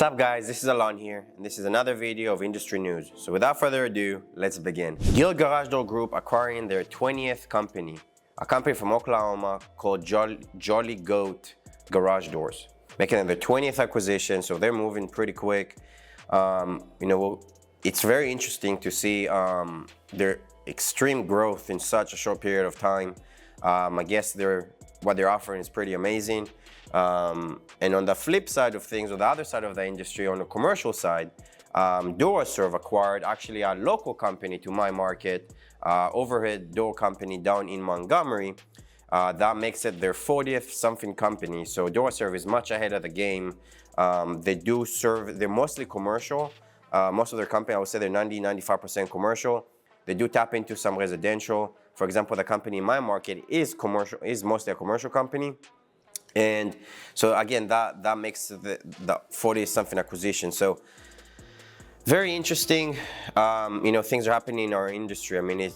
What's up guys, this is Elon here, and this is another video of industry news. So without further ado, let's begin. Guild Garage Door Group acquiring their 20th company, a company from Oklahoma called Jolly Goat Garage Doors, making it their 20th acquisition, so they're moving pretty quick. It's very interesting to see their extreme growth in such a short period of time. I guess what they're offering is pretty amazing. And on the flip side of things, or the other side of the industry, on the commercial side, DoorServe acquired actually a local company to my market, overhead door company down in Montgomery. That makes it their 40th something company. So DoorServe is much ahead of the game. They're mostly commercial. Most of their company, I would say they're 90-95% commercial. They do tap into some residential. For example, the company in my market is mostly a commercial company. And so again, that makes the 40-something acquisition. So very interesting. Things are happening in our industry. I mean,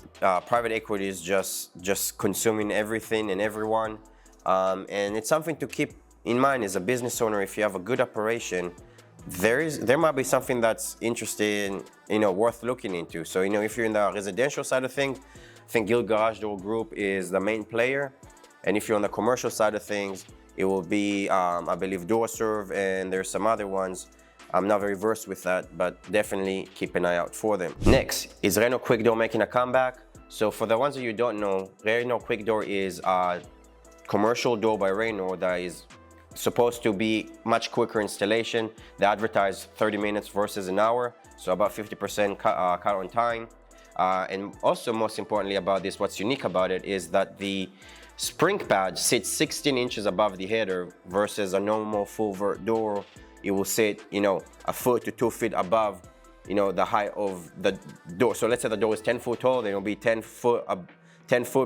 private equity is just consuming everything and everyone. And it's something to keep in mind as a business owner. If you have a good operation, there might be something that's interesting, worth looking into. So, if you're in the residential side of things, I think Guild Garage Door Group is the main player. And if you're on the commercial side of things, it will be, I believe, DoorServe, and there's some other ones. I'm not very versed with that, but definitely keep an eye out for them. Next is Reno Quick Door making a comeback. So for the ones that you don't know, Reno Quick Door is a commercial door by Reno that is supposed to be much quicker installation. They advertise 30 minutes versus an hour, so about 50% cut on time. And also, most importantly about this, what's unique about it is that the spring pad sits 16 inches above the header versus a normal full vert door. It will sit, a foot to 2 feet above, the height of the door. So let's say the door is 10 foot tall, then it'll be 10 foot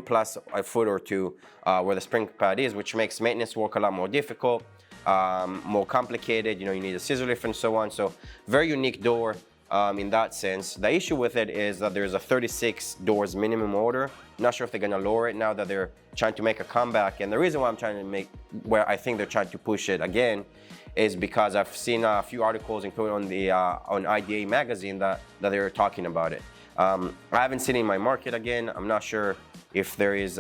plus a foot or two where the spring pad is, which makes maintenance work a lot more difficult, more complicated. You need a scissor lift and so on. So very unique door in that sense. The issue with it is that there's a 36 doors minimum order. Not sure if they're gonna lower it now that they're trying to make a comeback. And the reason why where I think they're trying to push it again is because I've seen a few articles, including on IDA magazine, that they're talking about it. I haven't seen it in my market again. I'm not sure if there is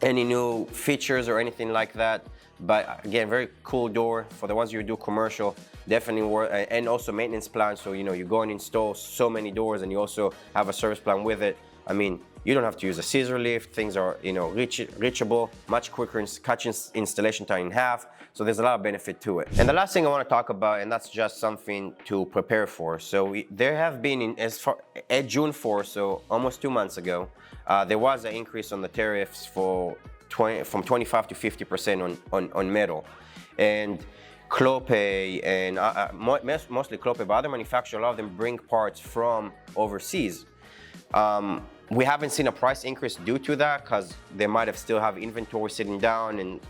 any new features or anything like that. But again, very cool door for the ones you do commercial. Definitely worth, and also maintenance plan. So you go and install so many doors, and you also have a service plan with it. I mean, you don't have to use a scissor lift. Things are reachable, much quicker, cutting installation time in half. So there's a lot of benefit to it. And the last thing I want to talk about, and that's just something to prepare for. So there have been, at June 4th, so almost 2 months ago, there was an increase on the tariffs from 25 to 50% on metal. And Clopay and mostly Clopay, but other manufacturers, a lot of them bring parts from overseas. We haven't seen a price increase due to that because they might have still have inventory sitting down, and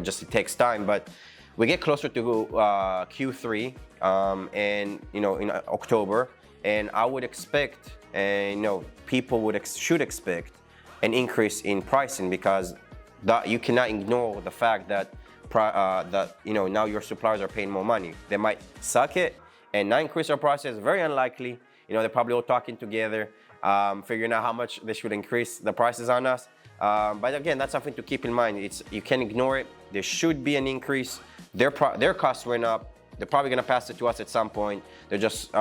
just it takes time. But we get closer to Q3 and in October, and I would expect, people should expect an increase in pricing, because you cannot ignore the fact that now your suppliers are paying more money. They might suck it and not increase their prices. Very unlikely. They're probably all talking together, figuring out how much they should increase the prices on us. But again, that's something to keep in mind. You can't ignore it. There should be an increase. Their costs went up. They're probably gonna pass it to us at some point. They're just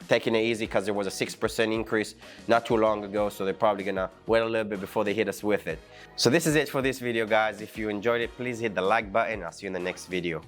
taking it easy because there was a 6% increase not too long ago. So they're probably gonna wait a little bit before they hit us with it. So this is it for this video, guys. If you enjoyed it, please hit the like button. I'll see you in the next video.